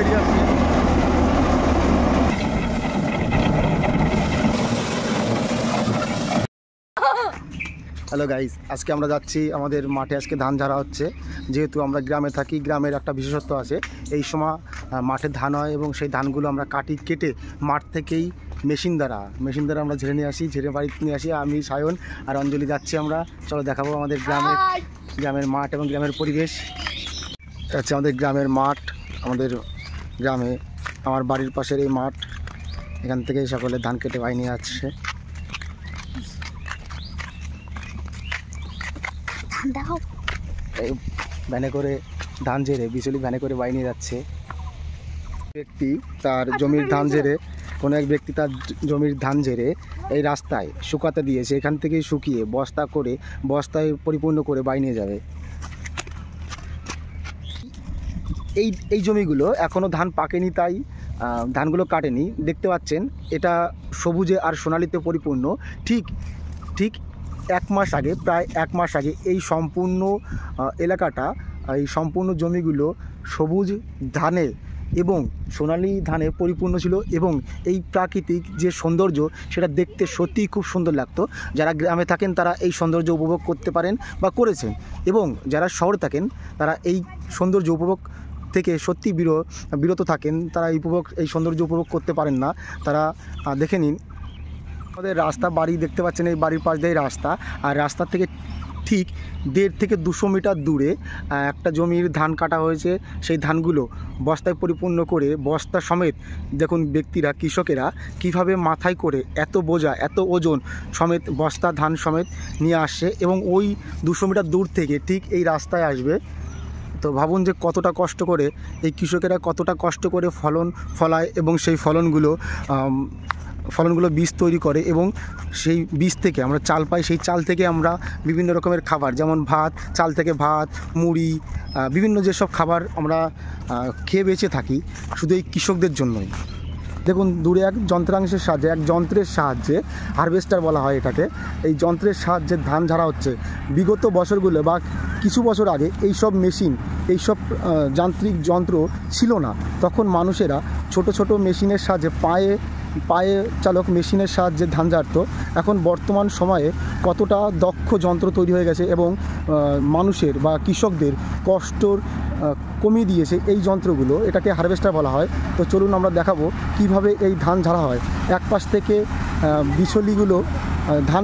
বেরিয়ে আসছে। Hello guys, আজকে আমরা যাচ্ছি আমাদের মাঠে। আজকে ধান ঝাড়া হচ্ছে। যেহেতু আমরা গ্রামে থাকি, গ্রামের একটা বিশেষত্ব আছে, এই সময় মাঠে ধান হয় এবং সেই ধানগুলো আমরা কেটে মাঠ থেকেই মেশিন দ্বারা আমরা ঝেড়ে নিয়ে আসি, ঝেড়ে বাড়িতে নিয়ে আসি। আমি, সায়ন আর অঞ্জলি যাচ্ছি। আমরা চলো দেখাবো আমাদের গ্রামের মাঠ এবং গ্রামের পরিবেশ। এটা হচ্ছে আমাদের গ্রামের মাঠ। আমাদের গ্রামে আমার বাড়ির পাশের এই মাঠ, এখান থেকেই সকলে ধান কেটে বাড়ি নিয়ে আসছে। এই ভ্যানে করে ধান ঝেড়ে বিচুলি ভ্যানে করে বাড়ি নিয়ে যাচ্ছে। ব্যক্তি তার জমির ধান ঝেড়ে কোনো এক ব্যক্তি তার জমির ধান ঝেড়ে এই রাস্তায় শুকাতে দিয়েছে। এখান থেকেই শুকিয়ে বস্তায় পরিপূর্ণ করে বাড়ি নিয়ে যাবে। এই জমিগুলো এখনও ধান পাকেনি, তাই ধানগুলো কাটেনি। দেখতে পাচ্ছেন এটা সবুজে আর সোনালিতে পরিপূর্ণ। ঠিক প্রায় এক মাস আগে এই সম্পূর্ণ এলাকাটা, এই সম্পূর্ণ জমিগুলো সবুজ ধানে এবং সোনালি ধানে পরিপূর্ণ ছিল এবং এই প্রাকৃতিক যে সৌন্দর্য, সেটা দেখতে সত্যিই খুব সুন্দর লাগতো। যারা গ্রামে থাকেন তারা এই সৌন্দর্য উপভোগ করতে পারেন বা করেছেন, এবং যারা শহরে থাকেন তারা এই সৌন্দর্য উপভোগ থেকে সত্যি বিরত থাকেন। তারা এই সৌন্দর্য উপভোগ করতে পারেন না। তারা দেখে নিন আমাদের রাস্তা, বাড়ি দেখতে পাচ্ছেন, এই বাড়ির পাশ দিয়ে রাস্তা। আর রাস্তা থেকে ঠিক 1.5 থেকে 200 মিটার দূরে একটা জমির ধান কাটা হয়েছে। সেই ধানগুলো বস্তায় পরিপূর্ণ করে বস্তা সমেত, দেখুন ব্যক্তিরা, কৃষকেরা কীভাবে মাথায় করে এত বোঝা, এত ওজন সমেত বস্তা ধান সমেত নিয়ে আসছে এবং ওই 200 মিটার দূর থেকে ঠিক এই রাস্তায় আসবে। তো ভাবুন যে কতটা কষ্ট করে এই কৃষকেরা কতটা কষ্ট করে ফলায় এবং সেই ফলনগুলো বীজ তৈরি করে এবং সেই বীজ থেকে আমরা চাল পাই। সেই চাল থেকে আমরা বিভিন্ন রকমের খাবার, যেমন ভাত, চাল থেকে ভাত, মুড়ি, বিভিন্ন যেসব খাবার আমরা খেয়ে বেঁচে থাকি, শুধু এই কৃষকদের জন্যই। দেখুন দূরে এক যন্ত্রের সাহায্যে হারভেস্টার বলা হয় এটাকে, এই যন্ত্রের সাহায্যে ধান ঝাড়া হচ্ছে। বিগত বছরগুলো বা কিছু বছর আগে এইসব মেশিন, এইসব যান্ত্রিক যন্ত্র ছিল না। তখন মানুষেরা ছোট ছোট মেশিনের সাহায্যে পায়ে চালক মেশিনের সাহায্যে ধান ঝাড়ত। এখন বর্তমান সময়ে কতটা দক্ষ যন্ত্র তৈরি হয়ে গেছে এবং মানুষের বা কৃষকদের কষ্টর কমিয়ে দিয়েছে এই যন্ত্রগুলো। এটাকে হারভেস্টার বলা হয়। তো চলুন আমরা দেখাবো কিভাবে এই ধান ঝাড়া হয়। এক পাশ থেকে বিচলিগুলো ধান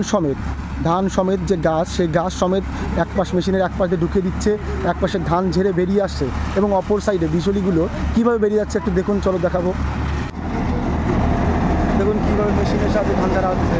সমেত যে গাছ, সেই গাছ সমেত এক পাশ মেশিনের এক পাশে ঢুকিয়ে দিচ্ছে, এক পাশে ধান ঝেড়ে বেরিয়ে আসছে এবং অপর সাইডে বিচলিগুলো কীভাবে বেরিয়ে যাচ্ছে একটু দেখুন, চলো দেখাবো। দেখুন কীভাবে মেশিনের সাথে ধান ঝাড়া হচ্ছে।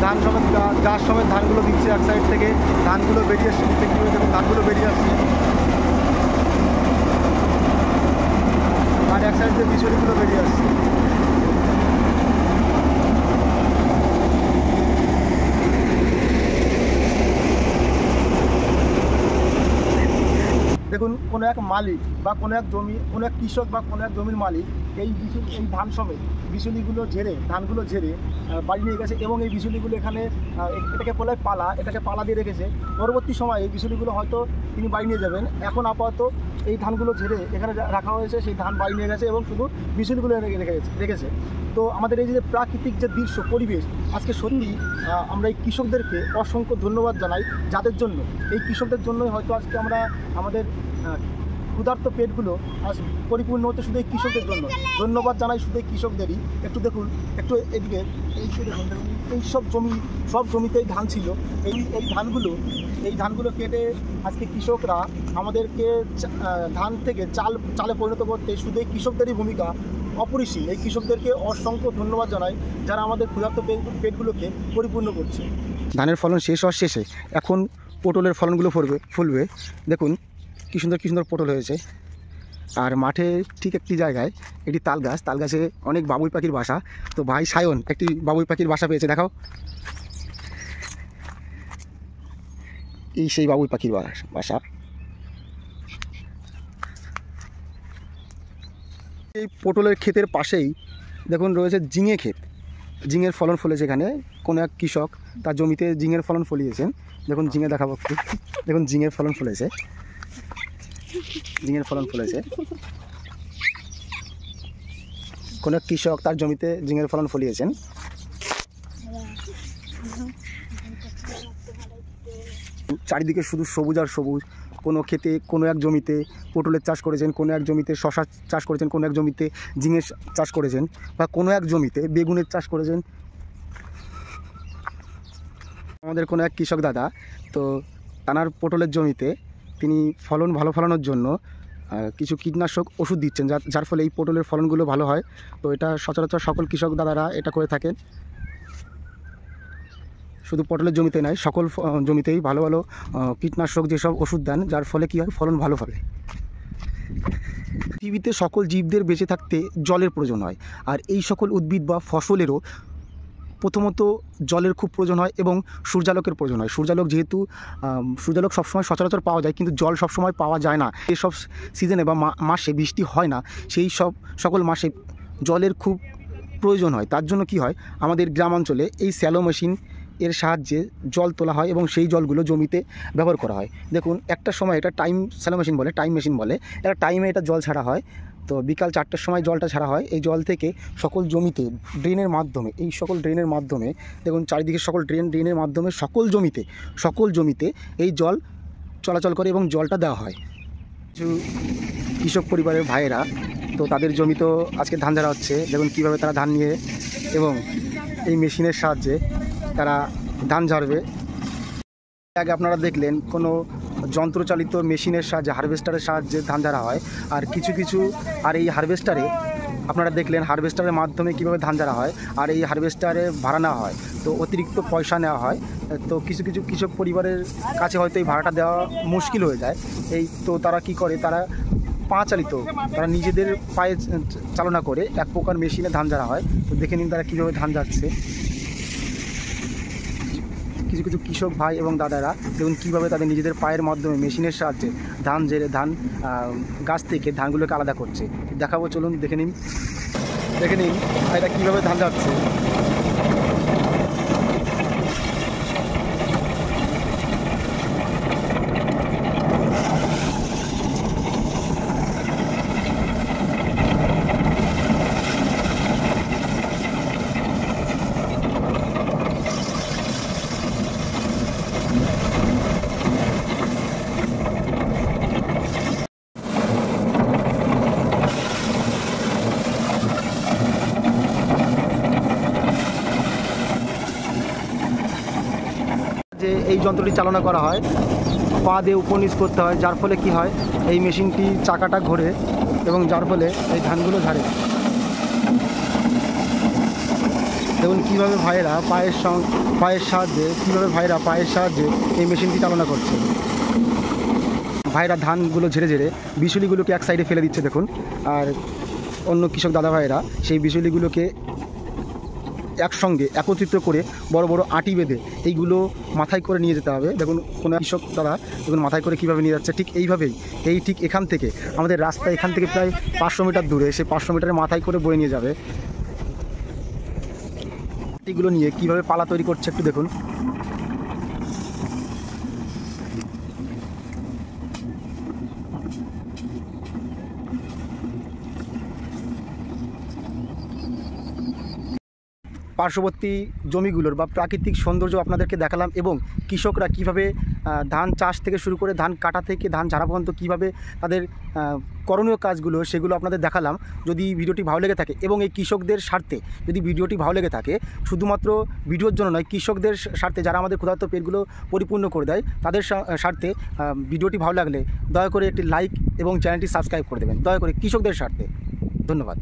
ধান সমেত গাছ সমেত ধানগুলো দিচ্ছে। এক সাইড থেকে ধানগুলো বেরিয়ে আসছে, দেখুন ধানগুলো বেরিয়ে আসছে, আর এক সাইড থেকে বিচুলিগুলো বেরিয়ে আসছে। দেখুন কোনো এক মালিক বা কোনো এক কৃষক বা কোনো এক জমির মালিক এই ধান সমেত ধানগুলো ঝেড়ে বাড়ি নিয়ে গেছে এবং এই বিচুলিগুলো এটাকে বলে এটাকে পালা দিয়ে রেখেছে। পরবর্তী সময়ে এই বিচুলিগুলো হয়তো তিনি বাড়ি নিয়ে যাবেন। এখন আপাতত এই ধানগুলো ঝেড়ে এখানে রাখা হয়েছে, সেই ধান বাড়ি নিয়ে গেছে এবং শুধু বিচুলিগুলো রেখেছে। তো আমাদের এই যে প্রাকৃতিক যে দৃশ্য, পরিবেশ, আজকে সত্যি আমরা এই কৃষকদেরকে অসংখ্য ধন্যবাদ জানাই, যাদের জন্য, এই কৃষকদের জন্যই হয়তো আজকে আমরা আমাদের ক্ষুধার্ত পেটগুলো আজ পরিপূর্ণ হচ্ছে শুধু এই কৃষকদের জন্য। ধন্যবাদ জানাই শুধু এই কৃষকদেরই। একটু দেখুন, একটু এদিকে সব জমিতেই ধান ছিল। এই ধানগুলো কেটে আজকে কৃষকরা আমাদেরকে ধান থেকে চালে পরিণত করতে শুধু এই কৃষকদেরই ভূমিকা অপরিসীম। এই কৃষকদেরকে অসংখ্য ধন্যবাদ জানাই, যারা আমাদের ক্ষুধার্ত পেটগুলোকে পরিপূর্ণ করছে। ধানের ফলন শেষ হওয়ার শেষে এখন পটলের ফলনগুলো ফুলবে। দেখুন কী সুন্দর পটল হয়েছে। আর মাঠে ঠিক একটি জায়গায় একটি তাল গাছে অনেক বাবুই পাখির বাসা। তো ভাই সায়ন একটি বাবুই পাখির বাসা পেয়েছে, দেখাও। এই সেই বাবুই পাখির বাসা। এই পটলের ক্ষেতের পাশেই দেখুন রয়েছে ঝিঙে ক্ষেত। ঝিঙের ফলন ফলেছে এখানে। কোনো এক কৃষক তার জমিতে ঝিঙের ফলন ফলিয়েছেন। দেখুন ঝিঙে দেখাবো একটু। দেখুন ঝিঙের ফলন ফলেছে। কোনো এক কৃষক তার জমিতে ঝিঙের ফলন ফলিয়েছেন। চারিদিকে শুধু সবুজ আর সবুজ। কোনো ক্ষেতে কোনো এক জমিতে পটলের চাষ করেছেন, কোনো এক জমিতে শশা চাষ করেছেন, কোনো এক জমিতে ঝিঙে চাষ করেছেন, বা কোনো এক জমিতে বেগুনের চাষ করেছেন। আমাদের কোনো এক কৃষক দাদা তো তানার পটলের জমিতে তিনি ফলন ভালো ফলানোর জন্য কিছু কীটনাশক ওষুধ দিচ্ছেন, যার ফলে এই পটলের ফলনগুলো ভালো হয়। তো এটা সচরাচর সকল কৃষক দাদারা এটা করে থাকেন। শুধু পটলের জমিতে নয়, সকল জমিতেই ভালো ভালো কীটনাশক যেসব ওষুধ দেন, যার ফলে কী হয়, ফলন ভালো হবে। পৃথিবীতে সকল জীবদের বেঁচে থাকতে জলের প্রয়োজন হয়, আর এই সকল উদ্ভিদ বা ফসলেরও প্রথমত জলের খুব প্রয়োজন হয় এবং সূর্যালোকের প্রয়োজন হয়। সূর্যালোক সবসময় সচরাচর পাওয়া যায়, কিন্তু জল সবসময় পাওয়া যায় না। এসব সিজনে বা মাসে বৃষ্টি হয় না, সেই সকল মাসে জলের খুব প্রয়োজন হয়। তার জন্য কি হয়, আমাদের গ্রামাঞ্চলে এই স্যালো মেশিন এর সাহায্যে জল তোলা হয় এবং সেই জলগুলো জমিতে ব্যবহার করা হয়। দেখুন একটা সময় এটা স্যালো মেশিন বলে, টাইম মেশিন বলে। এটা টাইমে এটা জল ছাড়া হয়। তো বিকাল 4টার সময় জলটা ছাড়া হয়। এই জল থেকে সকল জমিতে ড্রেনের মাধ্যমে, এই সকল ড্রেনের মাধ্যমে দেখুন চারিদিকে সকল ড্রেনের মাধ্যমে সকল জমিতে এই জল চলাচল করে এবং জলটা দেওয়া হয়। কিছু কৃষক পরিবারের ভাইয়েরা তো তাদের জমি তো আজকে ধান ঝাড়া হচ্ছে। দেখুন কীভাবে তারা ধান নিয়ে এবং এই মেশিনের সাহায্যে তারা ধান ঝাড়বে। আগে আপনারা দেখলেন কোনো যন্ত্রচালিত মেশিনের সাহায্যে, হারভেস্টারের সাহায্যে ধান ঝাড়া হয়। আর আর এই হারভেস্টারে আপনারা দেখলেন হারভেস্টারের মাধ্যমে কীভাবে ধান ঝাড়া হয়। আর এই হারভেস্টারে ভাড়া নেওয়া হয়, তো অতিরিক্ত পয়সা নেওয়া হয়। তো কিছু কৃষক পরিবারের কাছে হয়তো এই ভাড়াটা দেওয়া মুশকিল হয়ে যায়। তো তারা কি করে, তারা পা চালিত, তারা নিজেদের পায়ে চালনা করে এক প্রকার মেশিনে ধান ঝাড়া হয়। তো দেখে নিন তারা কীভাবে ধান ঝাড়ছে। কিছু কৃষক ভাই এবং দাদারা দেখুন কীভাবে তাদের নিজেদের পায়ের মাধ্যমে মেশিনের সাহায্যে ধান ঝেড়ে গাছ থেকে ধানগুলোকে আলাদা করছে। দেখাবো, চলুন দেখে নিন এটা কীভাবে ধান ঝাড়ছে। যে এই যন্ত্রটি চালনা করা হয়, পা দিয়ে উপর নিচ করতে হয়, যার ফলে কি হয়, এই মেশিনটি চাকাটা ঘোরে এবং যার ফলে এই ধানগুলো ঝাড়ে। দেখুন কীভাবে ভাইয়েরা পায়ের সাহায্যে এই মেশিনটি চালনা করছে। ভাইরা ধানগুলো ঝেড়ে বিচুলিগুলোকে এক সাইডে ফেলে দিচ্ছে দেখুন। আর অন্য কৃষক দাদা ভাইরা সেই বিচুলিগুলোকে একসঙ্গে একত্রিত করে বড় বড় আঁটি বেঁধে এইগুলো মাথায় করে নিয়ে যেতে হবে। দেখুন কোনো কৃষক দাদা দেখুন মাথায় করে কীভাবে নিয়ে যাচ্ছে। ঠিক এইভাবেই ঠিক এখান থেকে আমাদের রাস্তা এখান থেকে প্রায় 500 মিটার দূরে, সেই 500 মিটারের মাথায় করে বয়ে নিয়ে যাবে। আঁটিগুলো নিয়ে কীভাবে পালা তৈরি করছে একটু দেখুন। পার্শ্ববর্তী জমিগুলোর বা প্রাকৃতিক সৌন্দর্য আপনাদেরকে দেখালাম এবং কৃষকরা কিভাবে ধান চাষ থেকে শুরু করে ধান কাটা থেকে ধান ঝাড়া পর্যন্ত কীভাবে তাদের করণীয় কাজগুলো সেগুলো আপনাদের দেখালাম। যদি ভিডিওটি ভালো লেগে থাকে এবং এই কৃষকদের স্বার্থে যদি ভিডিওটি ভালো লেগে থাকে, শুধুমাত্র ভিডিওর জন্য নয়, কৃষকদের স্বার্থে যারা আমাদের ক্ষুধার্ত পেটগুলো পরিপূর্ণ করে দেয় তাদের স্বার্থে ভিডিওটি ভালো লাগলে দয়া করে একটি লাইক এবং চ্যানেলটি সাবস্ক্রাইব করে দেবেন, দয়া করে কৃষকদের স্বার্থে। ধন্যবাদ।